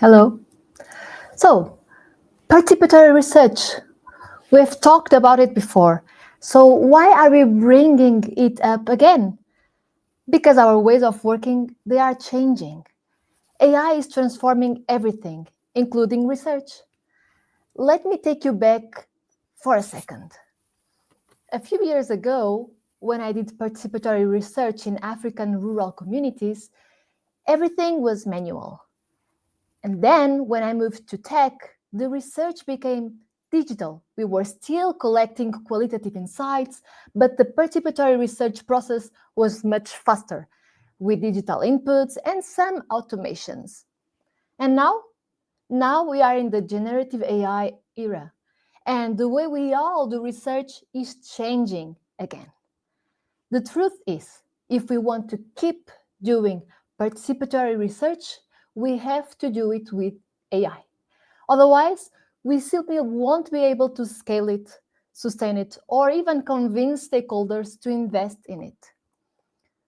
Hello. So, participatory research, we've talked about it before. So, why are we bringing it up again? Because our ways of working, they are changing. AI is transforming everything, including research. Let me take you back for a second. A few years ago, when I did participatory research in African rural communities, everything was manual. And then when I moved to tech, the research became digital. We were still collecting qualitative insights, but the participatory research process was much faster with digital inputs and some automations. And now we are in the generative AI era. And the way we all do research is changing again. The truth is, if we want to keep doing participatory research, we have to do it with AI. Otherwise, we simply won't be able to scale it, sustain it, or even convince stakeholders to invest in it.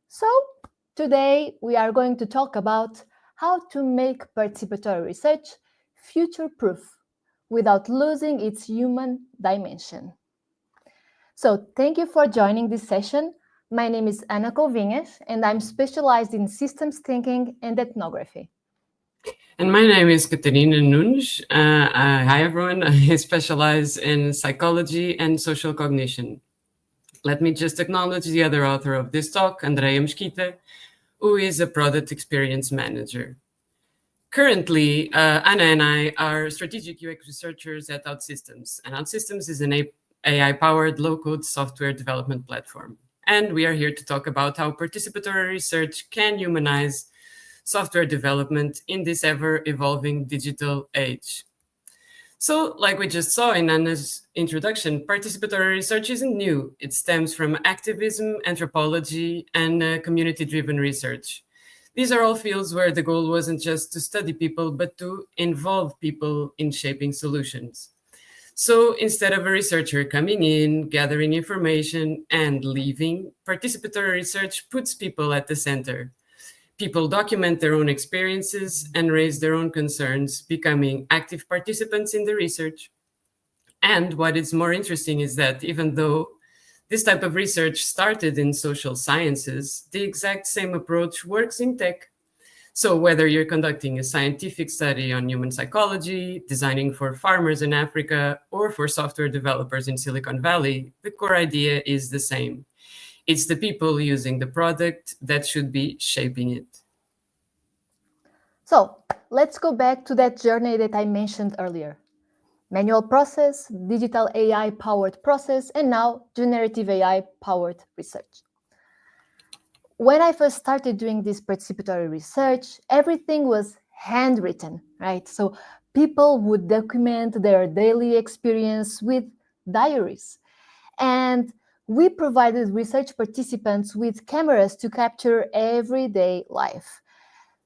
So, today we are going to talk about how to make participatory research future-proof without losing its human dimension. So, thank you for joining this session. My name is Ana Covinhas, and I'm specialized in systems thinking and ethnography. And my name is Catarina Nunes. Hi, everyone. I specialize in psychology and social cognition. Let me just acknowledge the other author of this talk, Andrea Mesquita, who is a product experience manager. Currently, Anna and I are strategic UX researchers at OutSystems, and OutSystems is an AI-powered low-code software development platform. And we are here to talk about how participatory research can humanize software development in this ever-evolving digital age. So, like we just saw in Anna's introduction, participatory research isn't new. It stems from activism, anthropology, and community-driven research. These are all fields where the goal wasn't just to study people, but to involve people in shaping solutions. So instead of a researcher coming in, gathering information, and leaving, participatory research puts people at the center. People document their own experiences and raise their own concerns, becoming active participants in the research. And what is more interesting is that even though this type of research started in social sciences, the exact same approach works in tech. So whether you're conducting a scientific study on human psychology, designing for farmers in Africa, or for software developers in Silicon Valley, the core idea is the same. It's the people using the product that should be shaping it. So, let's go back to that journey that I mentioned earlier. Manual process, digital AI-powered process, and now generative AI-powered research. When I first started doing this participatory research, everything was handwritten, right? So people would document their daily experience with diaries. And we provided research participants with cameras to capture everyday life.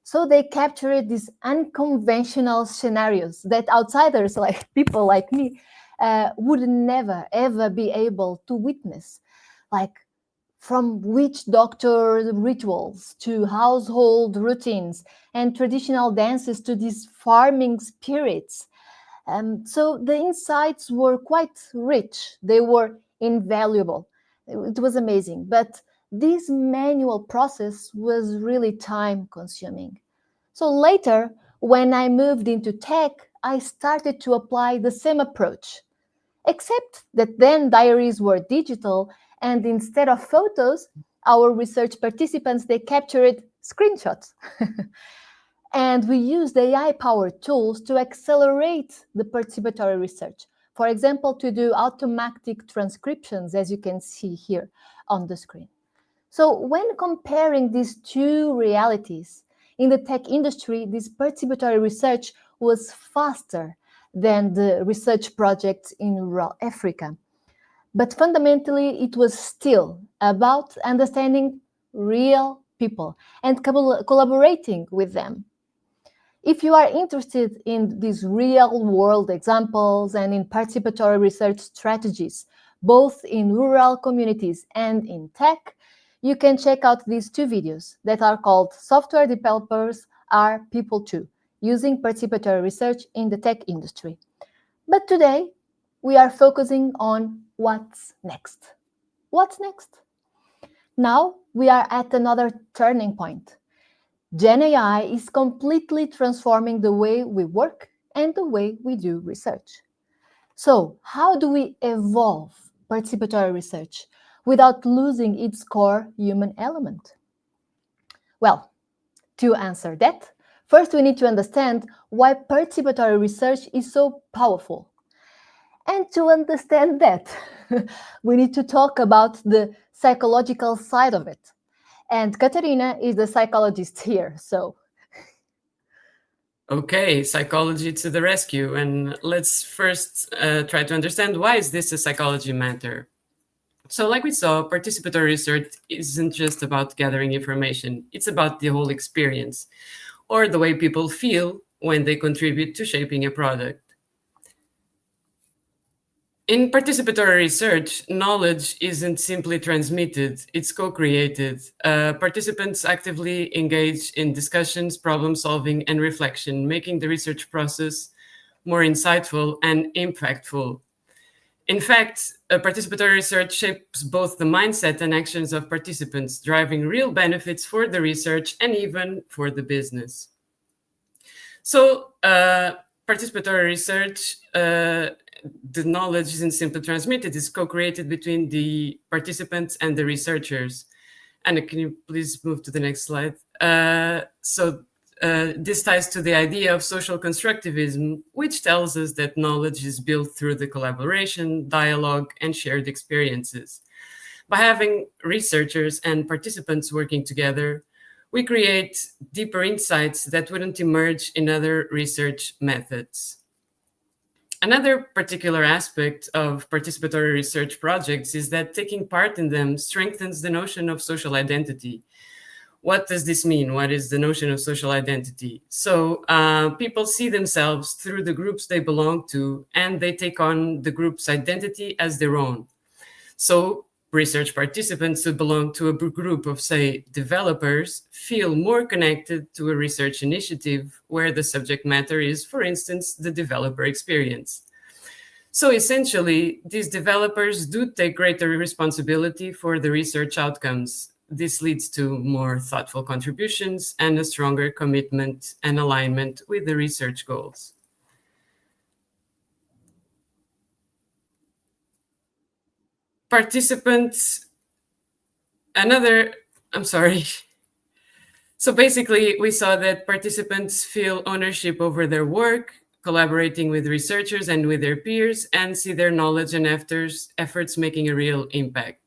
So they captured these unconventional scenarios that outsiders, like people like me, would never, ever be able to witness. Like from witch doctor rituals to household routines and traditional dances to these farming spirits. So the insights were quite rich. They were invaluable. It was amazing. But this manual process was really time consuming. So later, when I moved into tech, I started to apply the same approach, except that then diaries were digital, and instead of photos, our research participants, they captured screenshots. And we used AI-powered tools to accelerate the participatory research. For example, to do automatic transcriptions, as you can see here on the screen. So when comparing these two realities, in the tech industry, this participatory research was faster than the research projects in rural Africa. But fundamentally, it was still about understanding real people and collaborating with them. If you are interested in these real-world examples and in participatory research strategies, both in rural communities and in tech, you can check out these two videos that are called Software Developers Are People Too, using participatory research in the tech industry. But today, we are focusing on what's next. What's next? Now we are at another turning point. Gen AI is completely transforming the way we work and the way we do research. So, how do we evolve participatory research without losing its core human element? Well, to answer that, first we need to understand why participatory research is so powerful. And to understand that, we need to talk about the psychological side of it. And Katerina is the psychologist here, so. Okay, psychology to the rescue. And let's first try to understand, why is this a psychology matter? So like we saw, participatory research isn't just about gathering information. It's about the whole experience, or the way people feel when they contribute to shaping a product. In participatory research, knowledge isn't simply transmitted, it's co-created. Participants actively engage in discussions, problem solving, and reflection, making the research process more insightful and impactful. In fact, participatory research shapes both the mindset and actions of participants, driving real benefits for the research and even for the business. So, participatory research, the knowledge isn't simply transmitted, it's co-created between the participants and the researchers. And can you please move to the next slide? This ties to the idea of social constructivism, which tells us that knowledge is built through the collaboration, dialogue, and shared experiences. By having researchers and participants working together, we create deeper insights that wouldn't emerge in other research methods. Another particular aspect of participatory research projects is that taking part in them strengthens the notion of social identity. What does this mean? What is the notion of social identity? So people see themselves through the groups they belong to, and they take on the group's identity as their own. So research participants who belong to a group of, say, developers feel more connected to a research initiative where the subject matter is, for instance, the developer experience. So essentially, these developers do take greater responsibility for the research outcomes. This leads to more thoughtful contributions and a stronger commitment and alignment with the research goals. Participants, I'm sorry. So basically, we saw that participants feel ownership over their work, collaborating with researchers and with their peers, and see their knowledge and efforts making a real impact.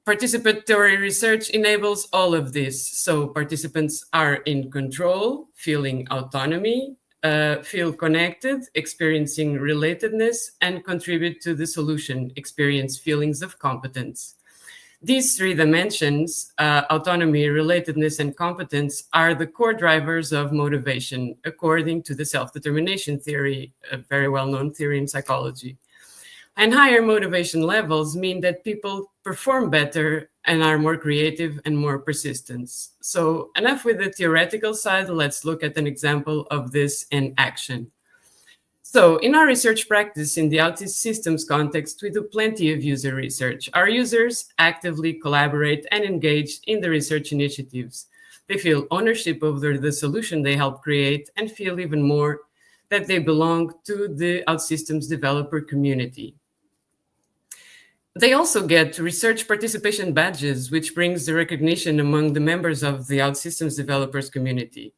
Participatory research enables all of this. So participants are in control, feeling autonomy, feel connected, experiencing relatedness, and contribute to the solution, experience feelings of competence. These three dimensions, autonomy, relatedness, and competence, are the core drivers of motivation, according to the self-determination theory, a very well-known theory in psychology. And higher motivation levels mean that people perform better and are more creative and more persistent. So enough with the theoretical side, let's look at an example of this in action. So in our research practice in the OutSystems context, we do plenty of user research. Our users actively collaborate and engage in the research initiatives. They feel ownership over the solution they help create and feel even more that they belong to the OutSystems developer community. They also get research participation badges, which brings the recognition among the members of the OutSystems developers community.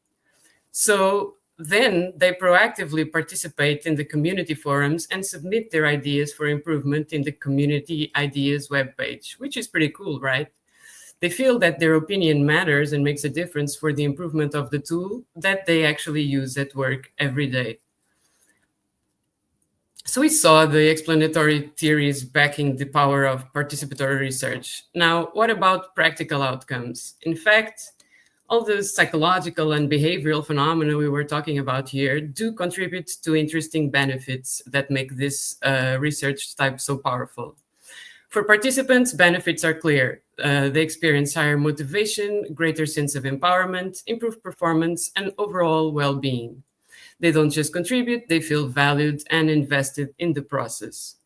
So then they proactively participate in the community forums and submit their ideas for improvement in the community ideas webpage, which is pretty cool, right? They feel that their opinion matters and makes a difference for the improvement of the tool that they actually use at work every day. So we saw the explanatory theories backing the power of participatory research. Now, what about practical outcomes? In fact, all the psychological and behavioral phenomena we were talking about here do contribute to interesting benefits that make this research type so powerful. For participants, benefits are clear. They experience higher motivation, greater sense of empowerment, improved performance, and overall well being. They don't just contribute, they feel valued and invested in the process.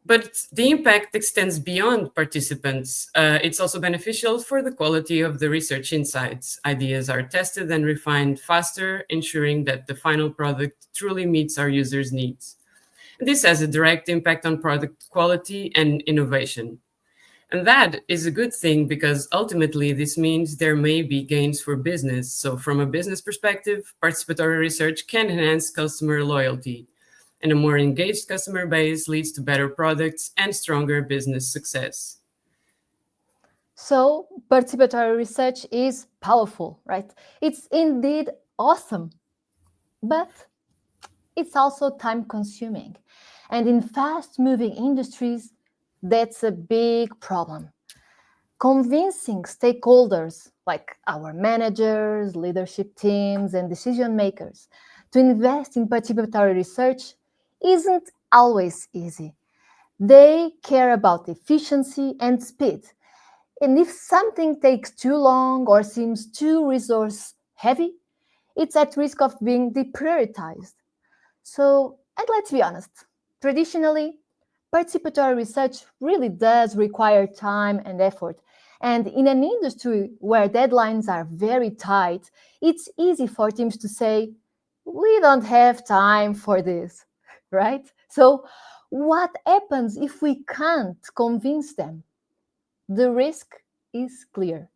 But the impact extends beyond participants. It's also beneficial for the quality of the research insights. Ideas are tested and refined faster, ensuring that the final product truly meets our users' needs. This has a direct impact on product quality and innovation. And that is a good thing because ultimately this means there may be gains for business. So, from a business perspective, participatory research can enhance customer loyalty, and a more engaged customer base leads to better products and stronger business success. So, participatory research is powerful, right? It's indeed awesome, but it's also time consuming. And in fast moving industries, that's a big problem. Convincing stakeholders like our managers, leadership teams, and decision makers to invest in participatory research isn't always easy. They care about efficiency and speed. And if something takes too long or seems too resource heavy, it's at risk of being deprioritized. So, and let's be honest, traditionally, participatory research really does require time and effort. And in an industry where deadlines are very tight, it's easy for teams to say, we don't have time for this, right? So, what happens if we can't convince them? The risk is clear.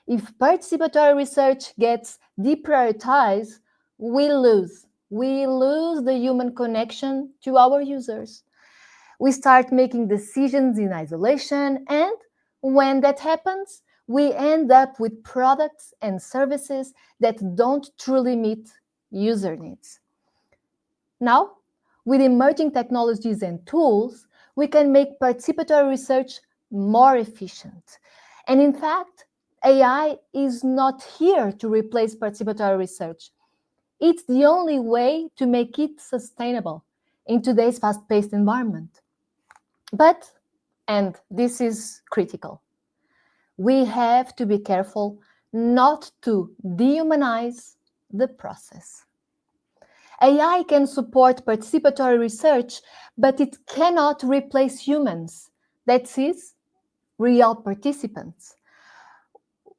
If participatory research gets deprioritized, we lose. We lose the human connection to our users. We start making decisions in isolation, and when that happens, we end up with products and services that don't truly meet user needs. Now, with emerging technologies and tools, we can make participatory research more efficient. And in fact, AI is not here to replace participatory research. It's the only way to make it sustainable in today's fast paced environment. But, and this is critical, we have to be careful not to dehumanize the process. AI can support participatory research, but it cannot replace humans. That is, real participants.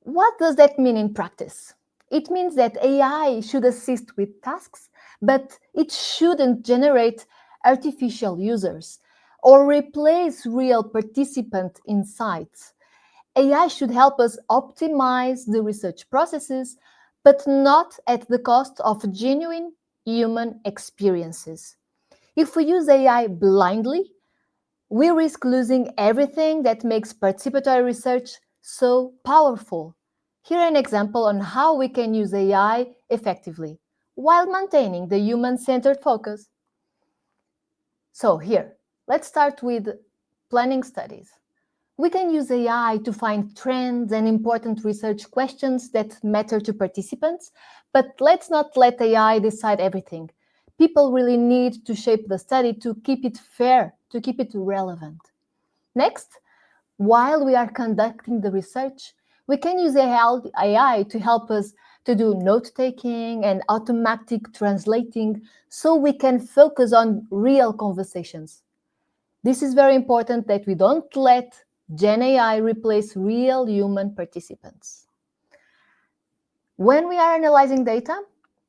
What does that mean in practice? It means that AI should assist with tasks, but it shouldn't generate artificial users or replace real participant insights. AI should help us optimize the research processes, but not at the cost of genuine human experiences. If we use AI blindly, we risk losing everything that makes participatory research so powerful. Here an example on how we can use AI effectively while maintaining the human-centered focus. So here, let's start with planning studies. We can use AI to find trends and important research questions that matter to participants, but let's not let AI decide everything. People really need to shape the study to keep it fair, to keep it relevant. Next, while we are conducting the research, we can use AI to help us to do note taking and automatic translating so we can focus on real conversations. This is very important that we don't let Gen AI replace real human participants. When we are analyzing data,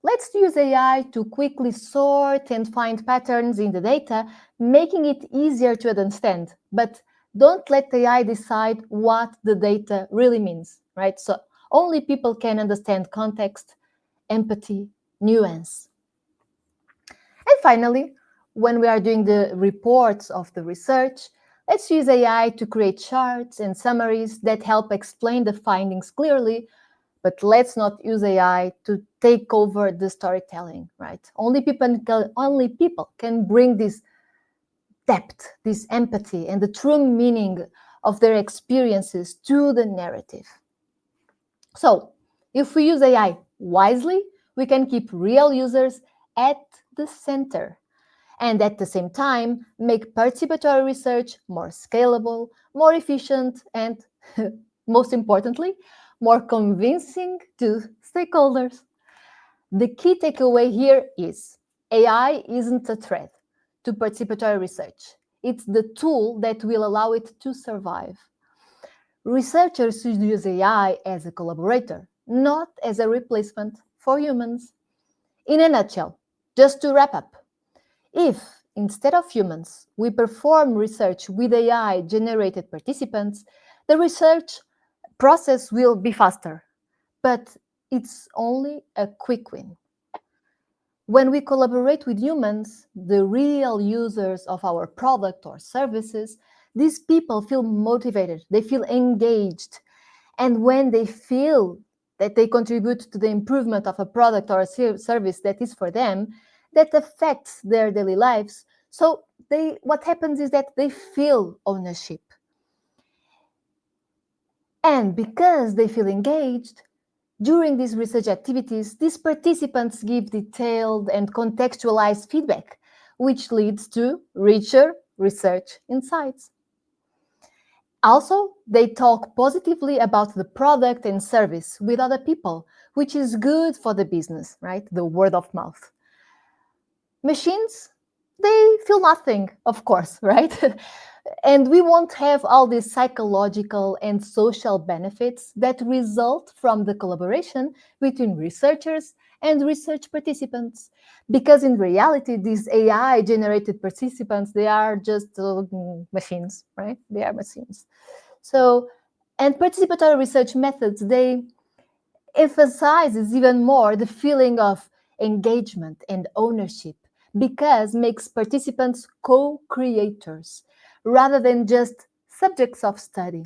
let's use AI to quickly sort and find patterns in the data, making it easier to understand. But don't let AI decide what the data really means, right? So only people can understand context, empathy, nuance. And finally, when we are doing the reports of the research, let's use AI to create charts and summaries that help explain the findings clearly, but let's not use AI to take over the storytelling, right? Only people can bring this depth, this empathy, and the true meaning of their experiences to the narrative. So, if we use AI wisely, we can keep real users at the center. and at the same time make participatory research more scalable, more efficient, and most importantly, more convincing to stakeholders. The key takeaway here is AI isn't a threat to participatory research. It's the tool that will allow it to survive. Researchers should use AI as a collaborator, not as a replacement for humans. In a nutshell, just to wrap up, if instead of humans we perform research with AI generated participants, the research process will be faster, but it's only a quick win. When we collaborate with humans, the real users of our product or services, these people feel motivated, they feel engaged. And when they feel that they contribute to the improvement of a product or a service that is for them, that affects their daily lives. So what happens is that they feel ownership. And because they feel engaged, during these research activities, these participants give detailed and contextualized feedback, which leads to richer research insights. Also, they talk positively about the product and service with other people, which is good for the business, right? The word of mouth. Machines, they feel nothing, of course, right? And we won't have all these psychological and social benefits that result from the collaboration between researchers and research participants. Because in reality, these AI generated participants, they are just machines, right? They are machines. So, and participatory research methods, they emphasizes even more the feeling of engagement and ownership because makes participants co-creators rather than just subjects of study.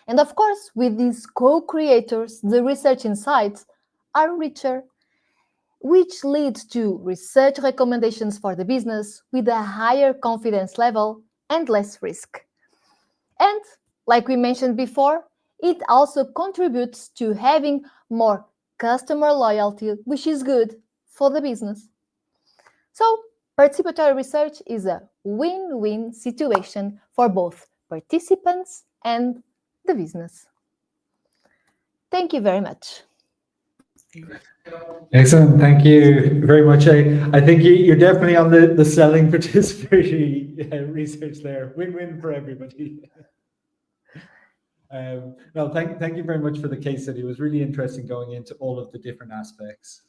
And of course, with these co-creators, the research insights are richer, which leads to research recommendations for the business with a higher confidence level and less risk. And like we mentioned before, it also contributes to having more customer loyalty, which is good for the business. So, participatory research is a win-win situation for both participants and the business. Thank you very much. Excellent. Thank you very much. I think you're definitely on the selling participatory research there. Win-win for everybody. No, thank you very much for the case study. It was really interesting going into all of the different aspects.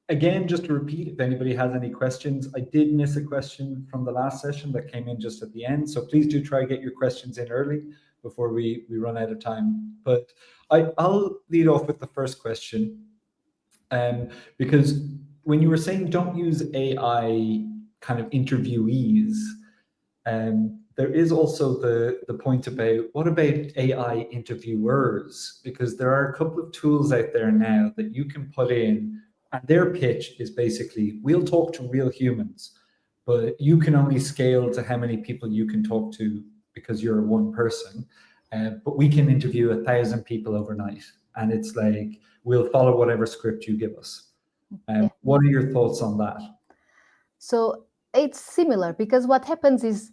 Again, just to repeat, if anybody has any questions, I did miss a question from the last session that came in just at the end. So please do try to get your questions in early before we run out of time. But I'll lead off with the first question. Because when you were saying don't use AI kind of interviewees, there is also the point about what about AI interviewers? Because there are a couple of tools out there now that you can put in, and their pitch is basically, we'll talk to real humans, but you can only scale to how many people you can talk to because you're one person. But we can interview 1,000 people overnight. And it's like, we'll follow whatever script you give us. What are your thoughts on that? So it's similar because what happens is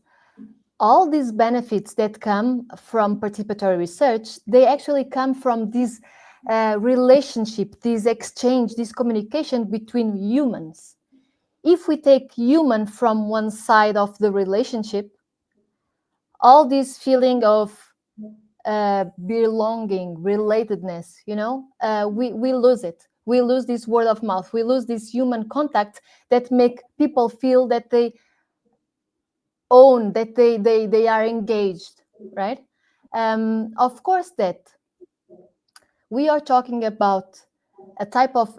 all these benefits that come from participatory research, they actually come from this relationship, this exchange, this communication between humans. If we take human from one side of the relationship, all this feeling of belonging, relatedness, we lose it. We lose this word of mouth. We lose this human contact that make people feel that they own, that they are engaged, right? Of course, that we are talking about a type of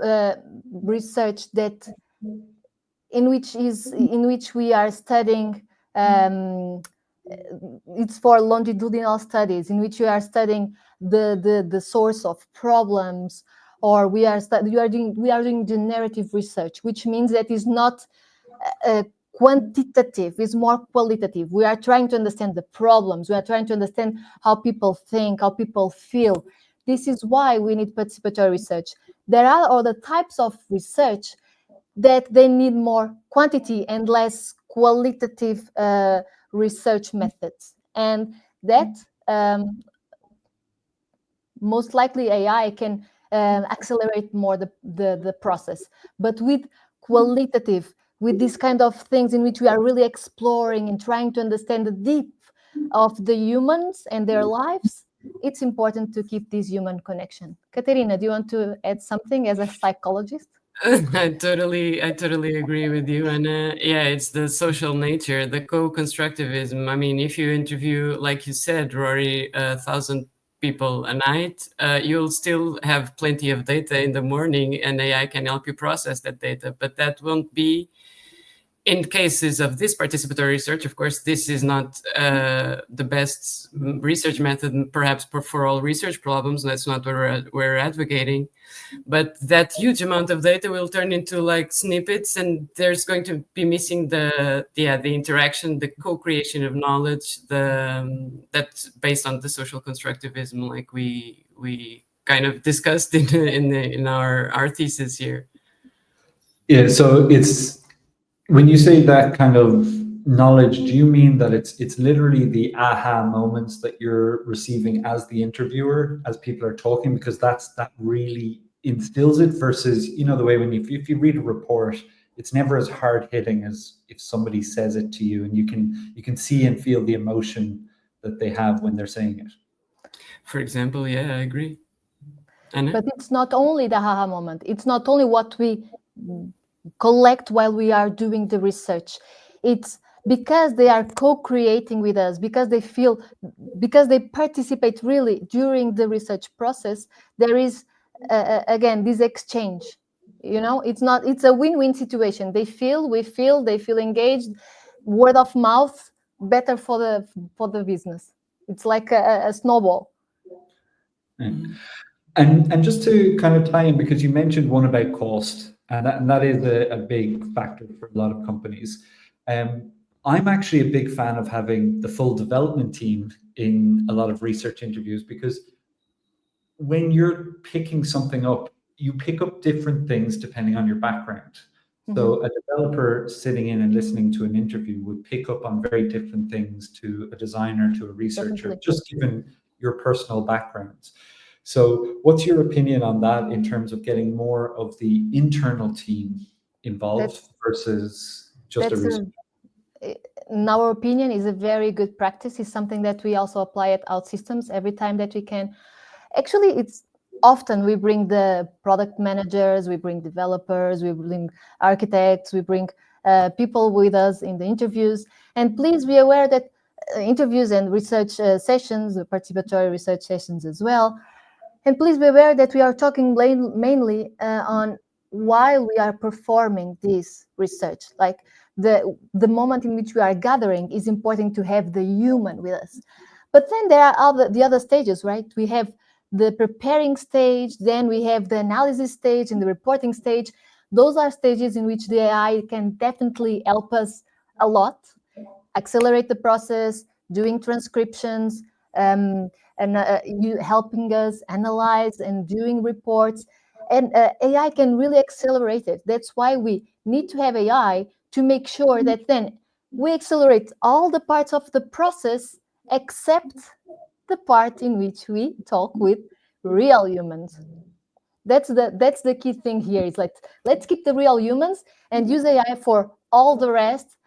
research that in which we are studying. It's for longitudinal studies in which we are studying the source of problems, or we are doing generative research, which means that is not quantitative, is more qualitative. We are trying to understand the problems. We are trying to understand how people think, how people feel. This is why we need participatory research. There are other types of research that they need more quantity and less qualitative research methods, and that most likely AI can accelerate more the process, but with qualitative, with these kind of things in which we are really exploring and trying to understand the deep of the humans and their lives, it's important to keep this human connection. Katerina, do you want to add something as a psychologist? I totally agree with you. And yeah, it's the social nature, the co-constructivism. I mean, if you interview, like you said, Rory, 1,000 people a night, you'll still have plenty of data in the morning, and AI can help you process that data. But that won't be in cases of this participatory research. Of course, this is not the best research method, perhaps for all research problems. That's not what we're advocating. But that huge amount of data will turn into like snippets, and there's going to be missing the interaction, the co-creation of knowledge, that's based on the social constructivism, like we kind of discussed in our thesis here. Yeah, so it's when you say that kind of knowledge, do you mean that it's literally the aha moments that you're receiving as the interviewer, as people are talking, because that really instills it, versus, you know, the way when if you read a report, it's never as hard hitting as if somebody says it to you, and you can see and feel the emotion that they have when they're saying it. For example, yeah, I agree. Anna? But it's not only the aha moment. It's not only what we collect while we are doing the research. It's because they are co-creating with us, because they feel, because they participate really during the research process. There is again this exchange. You know, it's a win-win situation. They feel, we feel, they feel engaged. Word of mouth, better for the business. It's like a snowball. And just to kind of tie in, because you mentioned one about cost, and that is a big factor for a lot of companies. I'm actually a big fan of having the full development team in a lot of research interviews, because when you're picking something up, you pick up different things depending on your background. So a developer sitting in and listening to an interview would pick up on very different things to a designer, to a researcher, Definitely. just given your personal backgrounds. So what's your opinion on that in terms of getting more of the internal team involved versus just a researcher? In our opinion, is a very good practice. It's something that we also apply at OutSystems every time that we can. Actually, it's often we bring the product managers, we bring developers, we bring architects, we bring people with us in the interviews. And please be aware that interviews and research sessions, participatory research sessions as well. And please be aware that we are talking mainly on while we are performing this research. Like the moment in which we are gathering is important to have the human with us. But then there are the other stages, right? We have the preparing stage, then we have the analysis stage and the reporting stage. Those are stages in which the AI can definitely help us a lot, accelerate the process, doing transcriptions, and you helping us analyze and doing reports. And AI can really accelerate it. That's why we need to have AI to make sure that then we accelerate all the parts of the process except the part in which we talk with real humans. That's the key thing here. It's like, let's keep the real humans and use AI for all the rest,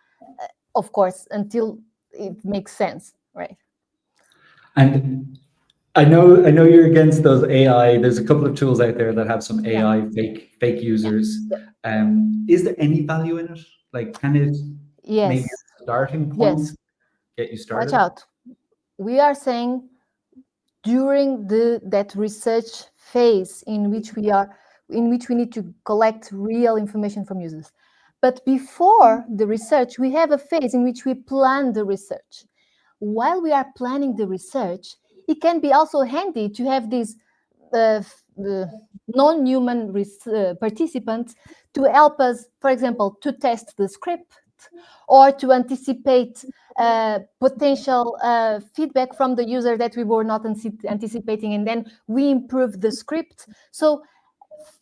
of course, until it makes sense, right? And I know you're against those AI. There's a couple of tools out there that have some AI fake users. Is there any value in it? Like, can it maybe Yes. a starting point Yes. get you started? Watch out. We are saying during that research phase in which we need to collect real information from users. But before the research, we have a phase in which we plan the research. While we are planning the research, it can be also handy to have these non-human participants to help us, for example, to test the script or to anticipate potential feedback from the user that we were not anticipating, and then we improve the script. So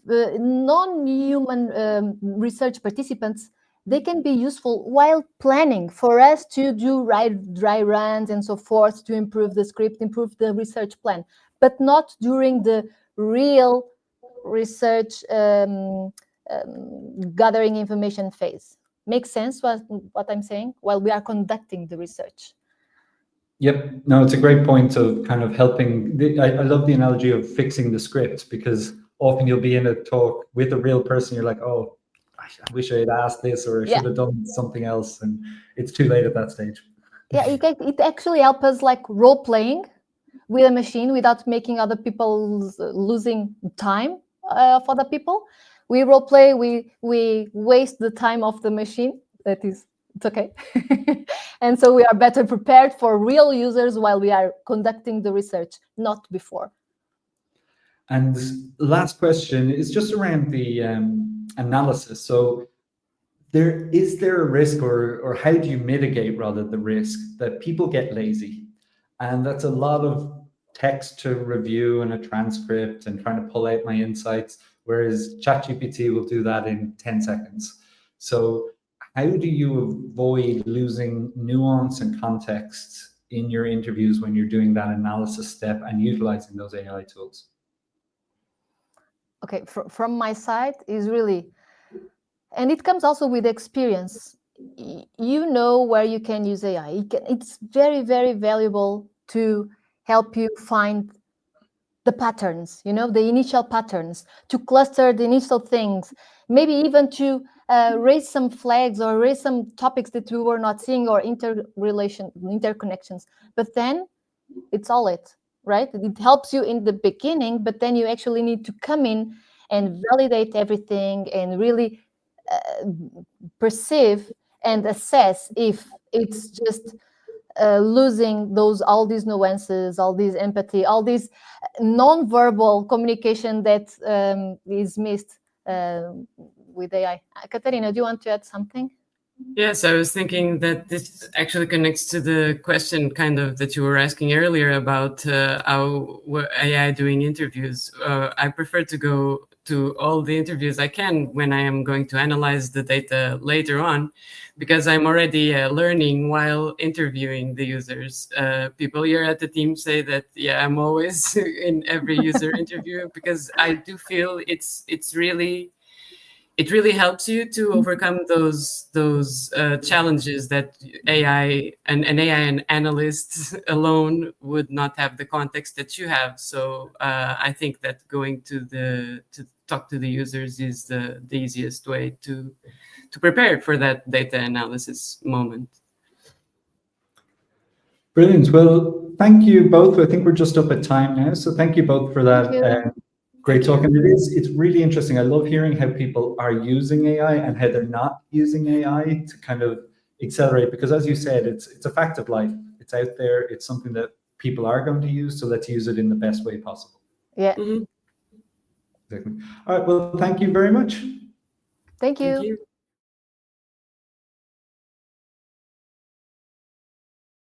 non-human research participants, they can be useful while planning for us to do dry runs and so forth to improve the script, improve the research plan, but not during the real research gathering information phase. Makes sense what I'm saying? While we are conducting the research. Yep. No, it's a great point of kind of helping. I love the analogy of fixing the script, because often you'll be in a talk with a real person. You're like, oh, I wish I had asked this, or I should have done something else. And it's too late at that stage. Yeah, it actually helps us like role playing with a machine without making other people losing time for the people. We role play, we waste the time of the machine. That is, it's okay. And so we are better prepared for real users while we are conducting the research, not before. And last question is just around the analysis. So is there a risk, or how do you mitigate rather the risk that people get lazy? And that's a lot of text to review and a transcript and trying to pull out my insights, whereas ChatGPT will do that in 10 seconds. So how do you avoid losing nuance and context in your interviews when you're doing that analysis step and utilizing those AI tools? Okay, from my side is really, and it comes also with experience. You know where you can use AI. It's very, very valuable to help you find the patterns, the initial patterns, to cluster the initial things, maybe even to raise some flags or raise some topics that we were not seeing, or interconnections. But then it's all right? It helps you in the beginning, but then you actually need to come in and validate everything and really perceive and assess if it's just losing all these nuances, all this empathy, all this non-verbal communication that is missed with AI. Katarina, do you want to add something? Yes, I was thinking that this actually connects to the question kind of that you were asking earlier about how AI doing interviews. I prefer to go to all the interviews I can when I am going to analyze the data later on, because I'm already learning while interviewing the users. People here at the team say that, yeah, I'm always in every user interview, because I do feel it really helps you to overcome those challenges that AI and an analyst alone would not have the context that you have. So I think that going to talk to the users is the easiest way to prepare for that data analysis moment. Brilliant. Well, thank you both. I think we're just up at time now, so thank you both for that. Great talk. And it's really interesting. I love hearing how people are using AI and how they're not using AI to kind of accelerate, because as you said, it's a fact of life. It's out there. It's something that people are going to use. So let's use it in the best way possible. Yeah. Mm-hmm. Exactly. All right. Well, thank you very much. Thank you. Thank you.